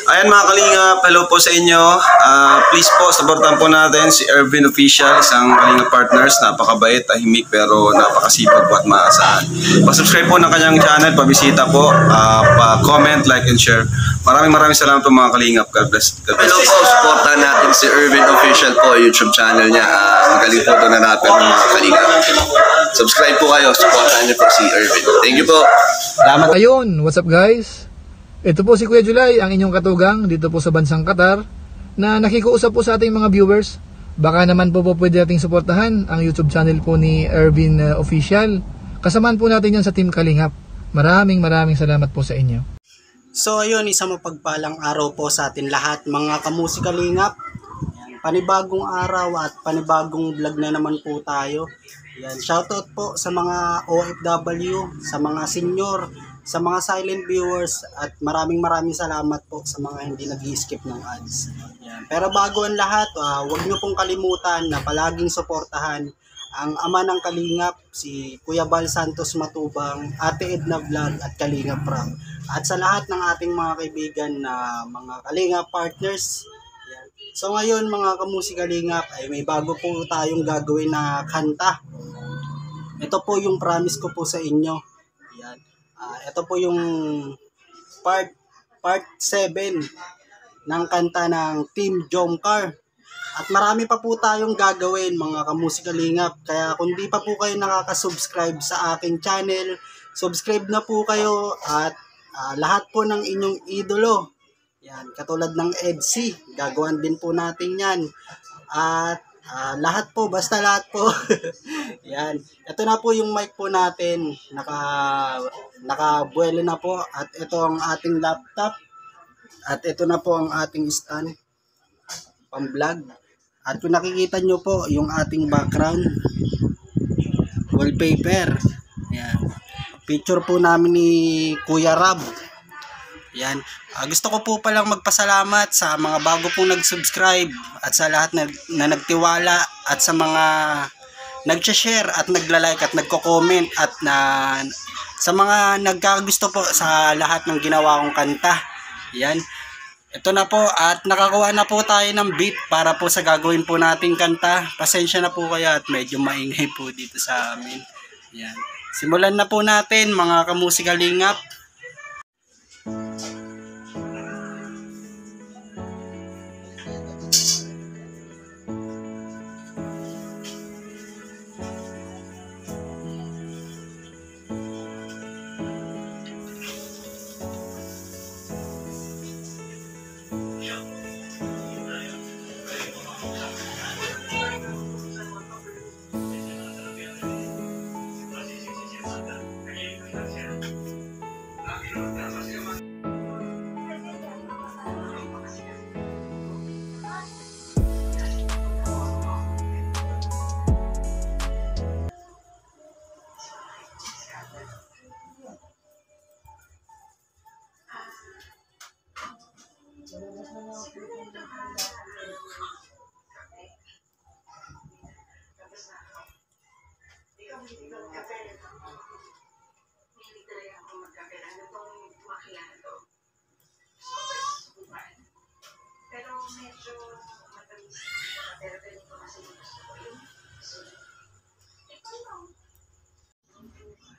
Ayan mga kalingap, hello po sa inyo. Please po, supportan po natin si Ervin Official, isang kalingap partners. Napakabait, tahimik, pero napakasipag po at maasahan. Pa-subscribe po ng kanyang channel, pabisita po, pa-comment, like, and share. Maraming salamat po mga kalingap. God bless. Hello po, supportan natin si Ervin Official po, YouTube channel niya. Magaling po ito na natin ng mga kalingap. Subscribe po kayo, supportan niyo po si Ervin. Thank you po. Salamat. Ayun, what's up guys? Ito po si Kuya July, ang inyong katugang dito po sa bansang Qatar na nakikiusap po sa ating mga viewers. Baka naman po pwede nating suportahan ang YouTube channel po ni Ervin Official. Kasamaan po natin yan sa Team Kalingap. Maraming salamat po sa inyo. So ayun, isang mapagpalang araw po sa atin lahat mga kamusi Kalingap. Panibagong araw at panibagong vlog na naman po tayo. Yan, shoutout po sa mga OFW, sa mga senior, sa mga silent viewers, at maraming salamat po sa mga hindi nag-skip ng ads. Yan. Pero bago ang lahat, huwag nyo pong kalimutan na palaging suportahan ang ama ng Kalingap, si Kuya Bal Santos Matubang, Ate Edna Vlog at Kalingap Pram. At sa lahat ng ating mga kaibigan na mga Kalingap partners. Yan. So ngayon mga kamusi Kalingap, ay may bago po tayong gagawin na kanta. Ito po yung promise ko po sa inyo. Yan. Ito po yung part 7 ng kanta ng Team Jomcar. At marami pa po tayong gagawin mga kamusi Kalingap. Kaya kung di pa po kayo nakaka-subscribe sa aking channel, subscribe na po kayo at lahat po ng inyong idolo. Yan, katulad ng EDC, gagawan din po natin yan. At lahat po, basta lahat po. Yan. Ito na po yung mic po natin. Nakabuelo na po. At ito ang ating laptop. At ito na po ang ating stand. Pang-vlog. At kung nakikita nyo po yung ating background. Wallpaper. Yan. Picture po namin ni Kuya Rab. Yan. Gusto ko po palang magpasalamat sa mga bago pong nag-subscribe at sa lahat na nagtiwala at sa mga nag-share at nagla-like at nagko-comment at sa mga nagkagusto po sa lahat ng ginawa kong kanta. Yan. Ito na po at nakakuha na po tayo ng beat para po sa gagawin po nating kanta. Pasensya na po kayo at medyo maingay po dito sa amin. Yan. Simulan na po natin mga kamusi Kalingap.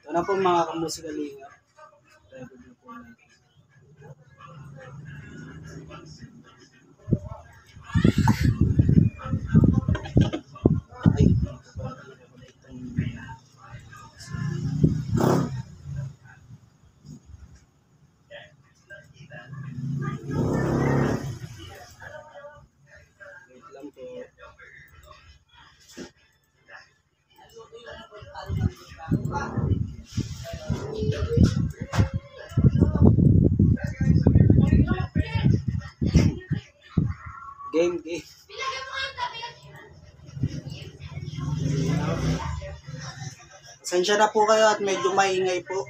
Ito na po mga kamusi Kalingap. Game. Pasensya na po kayo at medyo maingay po.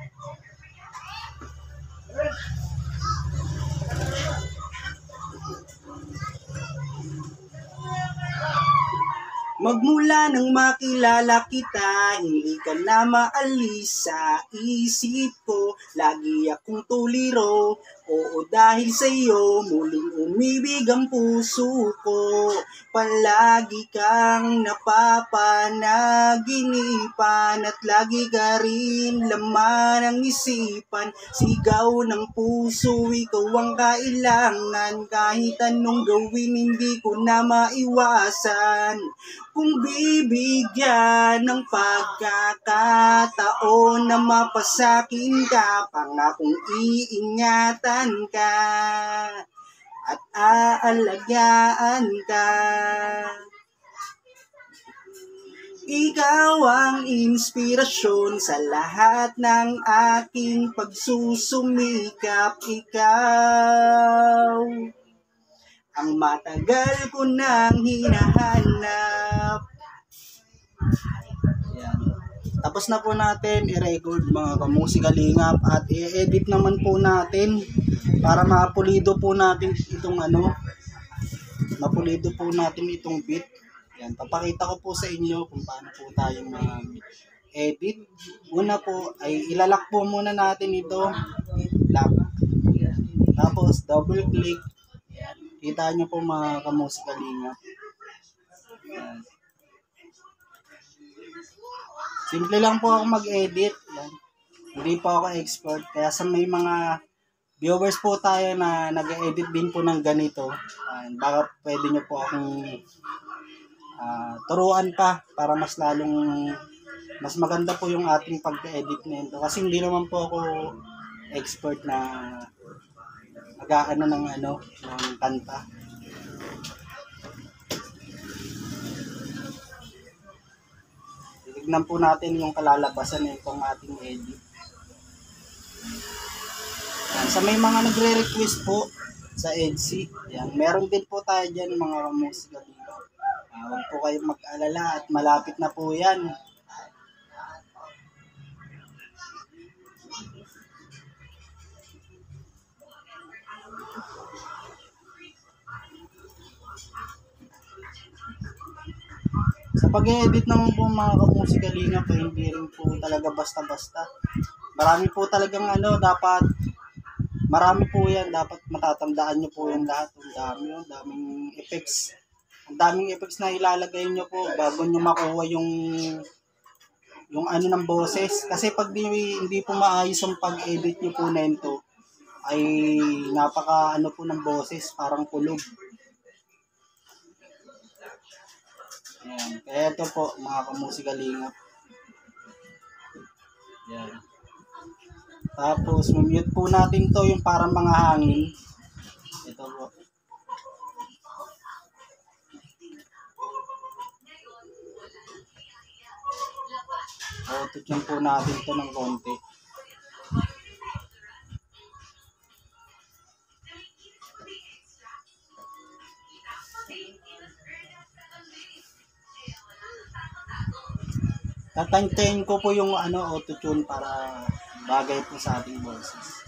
Magmula nang makilala kita, hindi ka na maalis sa isip ko. Lagi akong tuliro, Oo, dahil sa iyo muling umibig ang puso ko. Palagi kang napapanaginipan at lagi ka rin laman ng isipan. Sigaw ng puso, ikaw ang kailangan. Kahit anong gawin, hindi ko na maiwasan. Kung bibigyan ng pagkakataon na mapasakin ka, pangakong iingatan ka at aalagaan ka. Ikaw ang inspirasyon sa lahat ng aking pagsusumikap. Ikaw ang matagal ko nang hinahanap. Yan. Tapos na po natin i-record mga kamusikalingap at i-edit naman po natin para mapulido po natin itong mapulido po natin itong beat. Yan, papakita ko po sa inyo kung paano po tayo mag-edit. Una po ay ilalak po muna natin ito. Lock. Tapos double click. Kita nyo po mga kamusikalingap. Yan. Simple lang po ako mag-edit. Yan. Hindi po ako expert. Kaya sa may mga viewers po tayo na nag-edit din po ng ganito, baka pwede nyo po akong turuan pa para mas maganda po yung ating pag-edit nito. Kasi hindi naman po ako expert na ng kanta. Tignan po natin yung kalalabasan nitong ating edit. Yan, sa may mga nagre-request po sa Etsy, yan, meron din po tayo dyan mga kamusika dito. Huwag po kayong mag-alala at malapit na po yan. Sa pag-edit naman po mga kamusikalingap, hindi rin po talaga basta-basta. Marami po talagang dapat, marami po yan, dapat matatandaan nyo po yan lahat. Ang daming effects. Ang daming effects na ilalagay nyo po bago nyo makuha yung ng boses. Kasi pag hindi po maayos ang pag-edit nyo po na ito, ay napaka po ng boses, parang kulog. Ayan. Kaya ito po mga kamusikalingap. Ayan. Tapos mute po natin to yung parang mga hangin. Ito po. Auto-tune po natin to ng konti. Tatantayin ko po yung auto-tune para bagay po sa ating boses.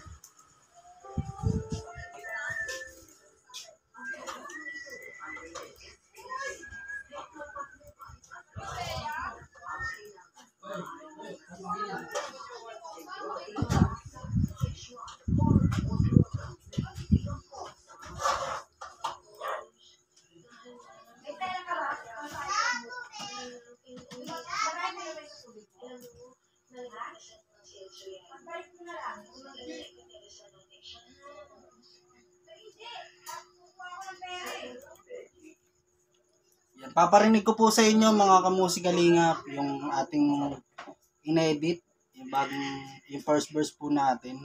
Yan, paparinig ko po sa inyo mga kamusikalingap yung ating inedit, yung first verse po natin.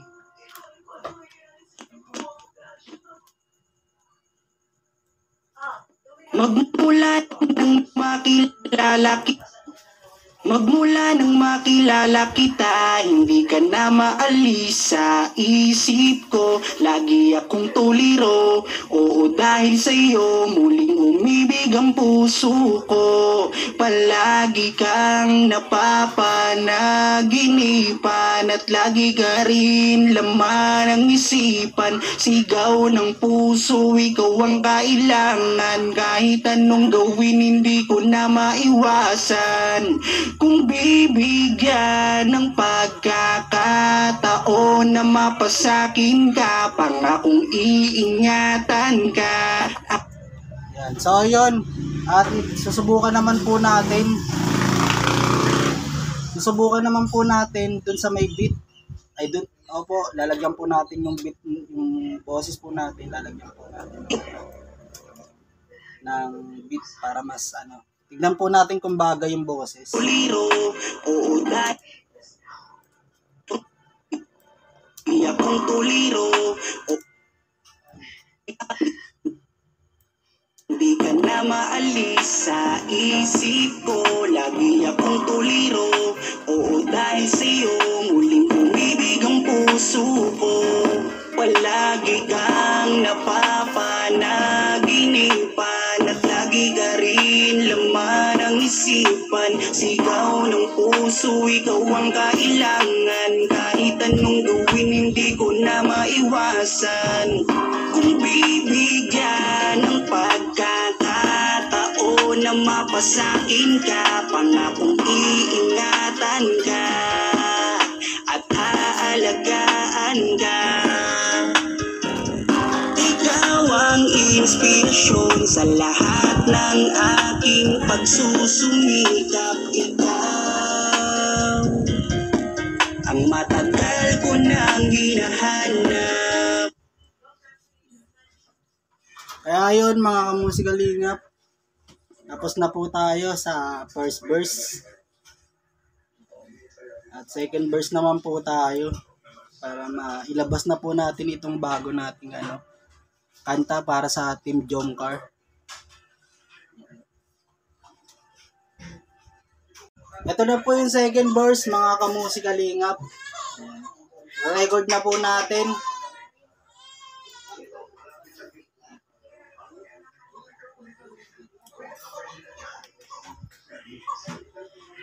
Magmula nang makilala kita, hindi ka na maalis sa isip ko. Lagi akong tuliro, oo dahil sa iyo muling umibig ang puso ko. Palagi kang napapanaginipan at lagi ka rin laman ng isipan. Sigaw ng puso, ikaw ang kailangan. Kahit anong gawin, hindi ko na maiwasan. Kung bibigyan ng pagkakataon na mapasakin ka, pangakong iingatan ka. Yan. So yun, at susubukan naman po natin dun sa may beat. Ay dun, opo, lalagyan po natin yung beat, yung boses po natin, lalagyan po natin ng beat para mas ano. Tignan po natin kung bagay yung boses. Tuliro, oo dahil akong tuliro, hindi ka na maalis sa isip ko. Lagi akong tuliro, oo dahil sa'yo muling umibig ang puso ko. Palagi kang napapanaginipan at lagi ka rin laman ang isipan. Sigaw ng puso, ikaw ang kailangan. Kahit anong gawin, hindi ko na maiwasan. Kung bibigyan ng pagkakataon na mapasakin ka, pangakong iingatan ka at aalagaan ka. Ikaw ang inspirasyon sa lahat ng aking pagsusumikap. Ikaw ang matagal ko nang hinahanap. Kaya yun mga kamusikalingap, tapos na po tayo sa first verse. At second verse naman po tayo para mailabas na po natin itong bago nating kanta para sa Team Jomcar. Ito na po yung second verse mga kamusikalingap. Record na po natin.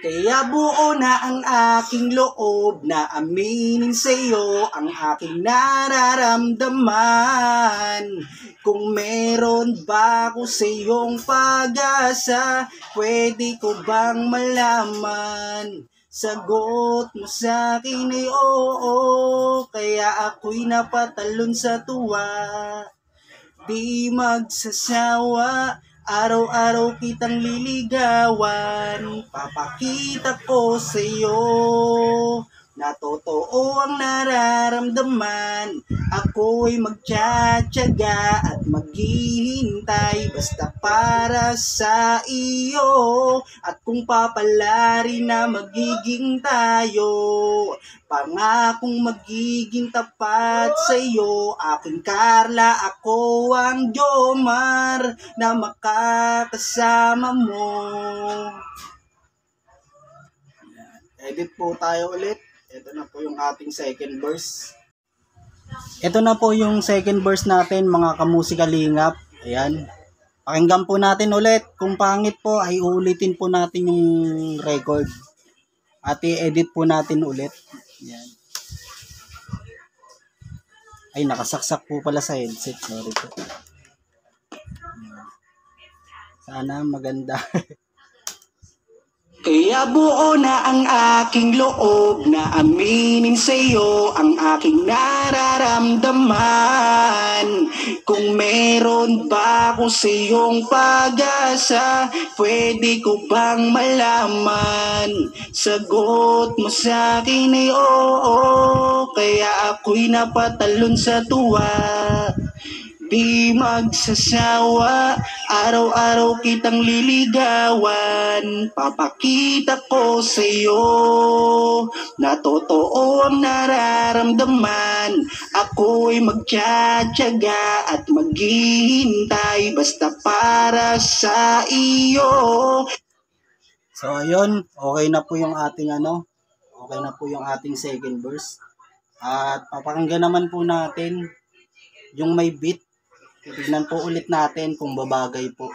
Kaya buo na ang aking loob na aminin sa'yo ang aking nararamdaman. Kung meron ba ako sa'yong pag-asa, pwede ko bang malaman? Sagot mo sa'kin ay oo, kaya ako'y napatalon sa tuwa. Di magsasawa, araw-araw kitang liligawan. Papakita ko sa'yo na totoo ang nararamdaman. Ako'y magtsatsaga at maghihintay basta para sa iyo. At kung papalari na magiging tayo, pangakong magiging tapat sa'yo. Aking Carla, ako ang Jomar na makakasama mo. Edit po tayo ulit. Ito na po yung ating second verse. Ito na po yung second verse natin mga kamusikalingap. Ayan. Pakinggan po natin ulit. Kung pangit po ay uulitin po natin yung record. At i-edit po natin ulit. Ayan. Ay, nakasaksak po pala sa headset. Sorry po. Sana maganda. Kaya buo na ang aking loob na aminin sa'yo ang aking nararamdaman. Kung meron ba ako sa'yong pag-asa, pwede ko bang malaman? Sagot mo sa'kin ay oo, kaya ako'y napatalon sa tuwa. Di magsasawa, araw-araw kitang liligawan. Papakita ko sa'yo na totoo ang nararamdaman. Ako'y magtsatsaga at maghihintay basta para sa iyo. So ayun, okay na po yung ating okay na po yung ating second verse. At papakinggan naman po natin yung may beat. Tignan po ulit natin kung babagay po.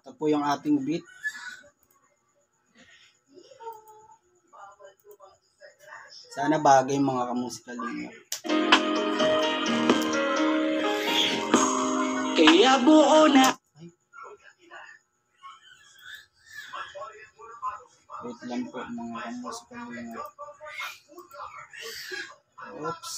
Ito po yung ating beat. Sana bagay mga kamusikalingap. Kaya buo na Wait lang po mga kamusikalingap. Oops.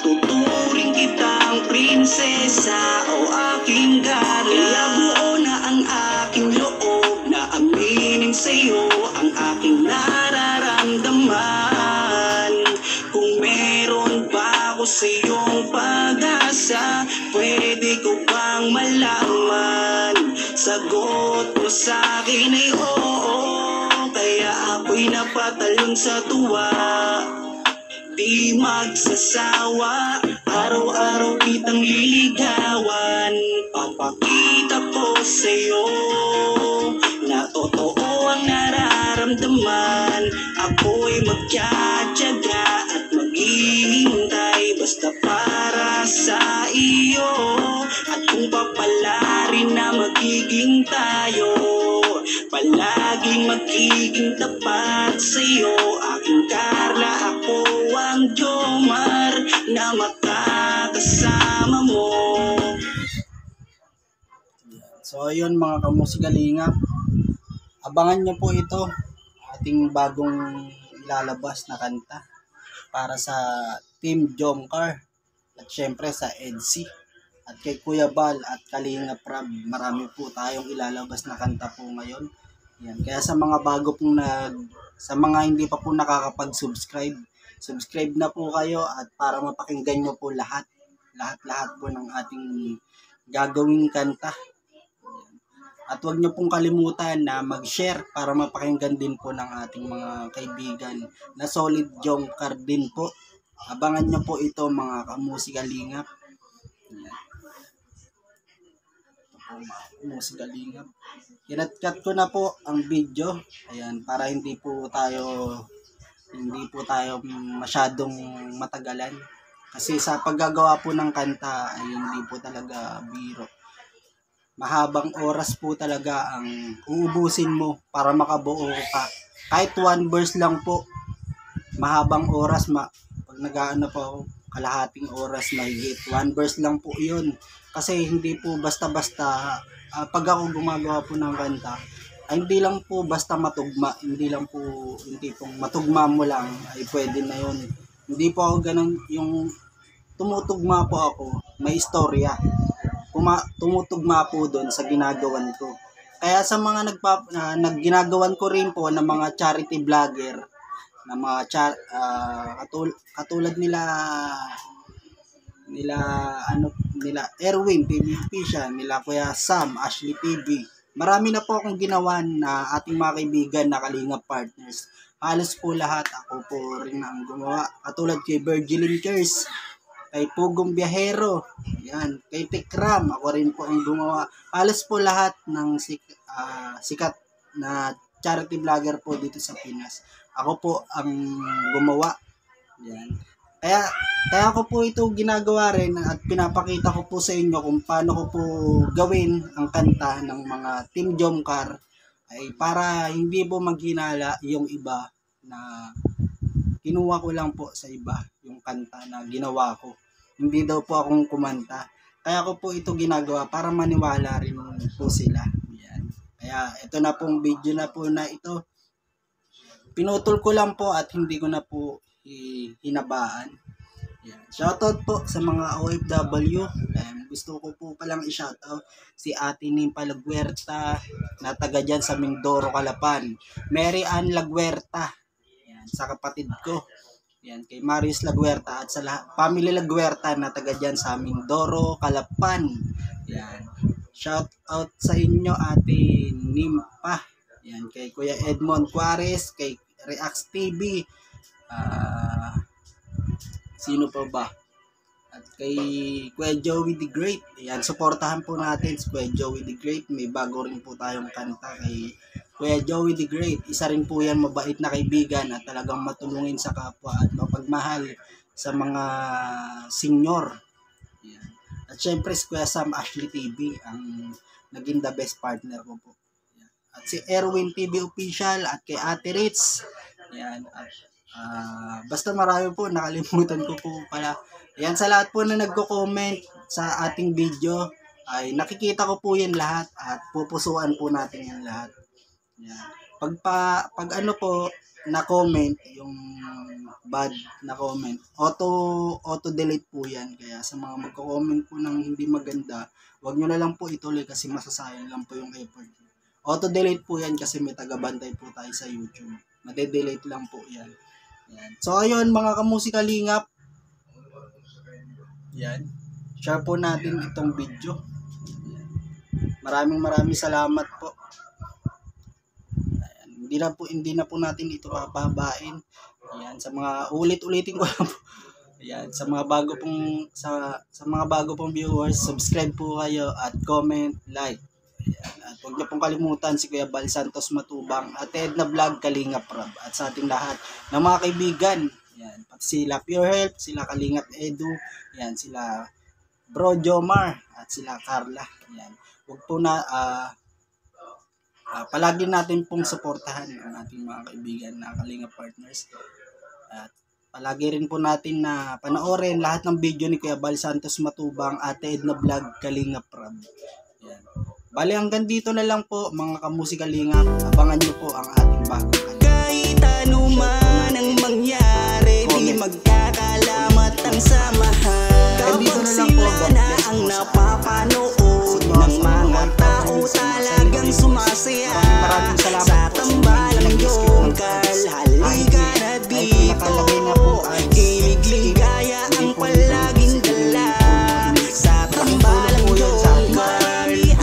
Tuturing kitang prinsesa o aking Carla. Kaya buo na ang aking loob na aminin sa'yo ang aking nararamdaman. Kung meron pa ako sa'yong pag-asa, pwede ko bang malaman? Sagot mo sa'kin ay oo, kaya ako'y napatalon sa tuwa. Di magsasawa, araw-araw kitang liligawan. Papakita ko sa'yo na totoo ang nararamdaman. Ako'y magtsatsaga at maghihintay basta para sa iyo. At kung papalarin na magiging tayo, palaging magiging tapat sa'yo. Aking Carla, ako ang Jomar na makakasama mo. So ayun mga kamusikalingap, abangan nyo po ito, ating bagong ilalabas na kanta para sa Team Jomcar at syempre sa EDC at kay Kuya Bal at Kalingap Rab. Marami po tayong ilalabas na kanta po ngayon. Yan. Kaya sa mga bago pong sa mga hindi pa po nakakapag-subscribe, subscribe na po kayo at para mapakinggan nyo po lahat po ng ating gagawing kanta. At huwag nyo pong kalimutan na mag-share para mapakinggan din po ng ating mga kaibigan na solid Jomcar din po. Abangan nyo po ito mga kamusikalingap. Musikalingap. Kinat-cut ko na po ang video. Ayan, para hindi po tayo masyadong matagalan. Kasi sa paggagawa po ng kanta ay hindi po talaga biro. Mahabang oras po talaga ang uubusin mo para makabuo ka. Kahit one verse lang po, mahabang oras. Pag nag-aano po ako, kalahating oras mahigit. One verse lang po yun. Kasi hindi po basta-basta, pag ako gumagawa po ng kanta, ay hindi lang po basta matugma. Hindi pong matugma mo lang ay pwede na yun. Hindi po ako ganun, yung tumutugma po ako, may istorya. Tumutugma po doon sa ginagawan ko. Kaya sa mga ginagawan ko rin po ng mga charity vlogger, na mga katulad nila Erwin TV Official, nila Kuya Sam, Ashley TV. Marami na po akong ginawa na ating mga kaibigan na Kalingap partners. Halos po lahat ako po rin ang gumawa. Katulad kay Virgilin Kers, kay Pugong Biyahero, yan, kay Tikram, ako rin po ang gumawa. Halos po lahat ng sikat na charity vlogger po dito sa Pinas. Ako po ang gumawa. Yan. Kaya ko po ito ginagawa rin at pinapakita ko po sa inyo kung paano ko po gawin ang kanta ng mga Team Jomcar ay para hindi po maghinala yung iba na kinuha ko lang po sa iba yung kanta na ginawa ko. Hindi daw po akong kumanta. Kaya ko po ito ginagawa para maniwala rin po sila. Yan. Kaya ito na pong video na po na ito. Pinutol ko lang po at hindi ko na po hinabaan. Yan. Shoutout po sa mga OFW. Gusto ko po palang i-shoutout si Ate Nimpa Laguerta na taga dyan sa Mindoro, Calapan. Mary Ann Laguerta. Yan, sa kapatid ko. Yan, kay Marius Laguerta at sa family Laguerta na taga dyan sa Mindoro, Calapan. Yan. Shoutout sa inyo Ate Nimpa. Yan, kay Kuya Edmond Juarez, kay Reacts TV. Sino pa ba? At kay Kuya Joey the Great. Ayan, suportahan po natin si Kuya Joey the Great. May bago rin po tayong kanta kay Kuya Joey the Great. Isa rin po yan mabait na kaibigan at talagang matulungin sa kapwa at mapagmahal sa mga senior. Ayan. At syempre si Kuya Sam Ashley TV ang naging the best partner ko po. Ayan. At si Erwin TV Official at kay Ate Ritz. Ayan. At Basta marami po, nakalimutan ko po pala. Yan, sa lahat po na nagko-comment sa ating video, ay nakikita ko po yan lahat at pupusuan po natin yan lahat. Yan. Pag ano po, na-comment, yung bad na comment, auto-delete po yan. Kaya sa mga magko-comment po ng hindi maganda, wag nyo na lang po ituloy kasi masasayang lang po yung effort. Auto-delete po yan kasi may taga-bantay po tayo sa YouTube. Made-delete lang po yan. Yan. So ayun mga kamusikalingap, yan, share po natin itong video. Yan. Maraming salamat po. Ayan. Hindi na po natin ito papabain. Yan, sa mga ulit-ulitin ko lang po. Ayan, sa mga bago pong viewers, subscribe po kayo at comment, like. Ayan, at huwag niyo pong kalimutan si Kuya Bal Santos Matubang at Edna Vlog Kalingap Rob at sa ating lahat ng mga kaibigan. Ayan, pati sila Pure Health, sila Kalingap Edu, ayan, sila Bro Jomar at sila Carla. Ayan, huwag po na palagi natin pong suportahan ang ating mga kaibigan na Kalingap partners. At palagi rin po natin na panoorin lahat ng video ni Kuya Bal Santos Matubang at Edna Vlog Kalingap Rob. Ayan. Bali hanggang dito na lang po mga kamusikalingap. Abangan nyo po ang ating bagong kanal. Kahit ano man ang mangyari, di magkakalamat ang samahan. Kapag sila na ang napapanood ng mga tao talagang sumasaya sa tambalang yongkal. Halika na dito, kilig ligaya ang palaging dala sa tambalang yongkal.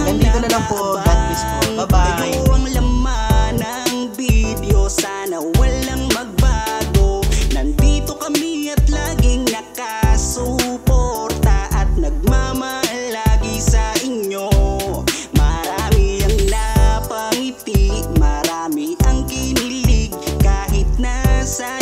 Nandito na lang po. God bless po. Bye-bye. Ito ang laman ng video. Sana walang magbago. Nandito kami at laging nakasuporta at nagmamahal lagi sa inyo. Marami ang napangiti, marami ang kinilig kahit nasa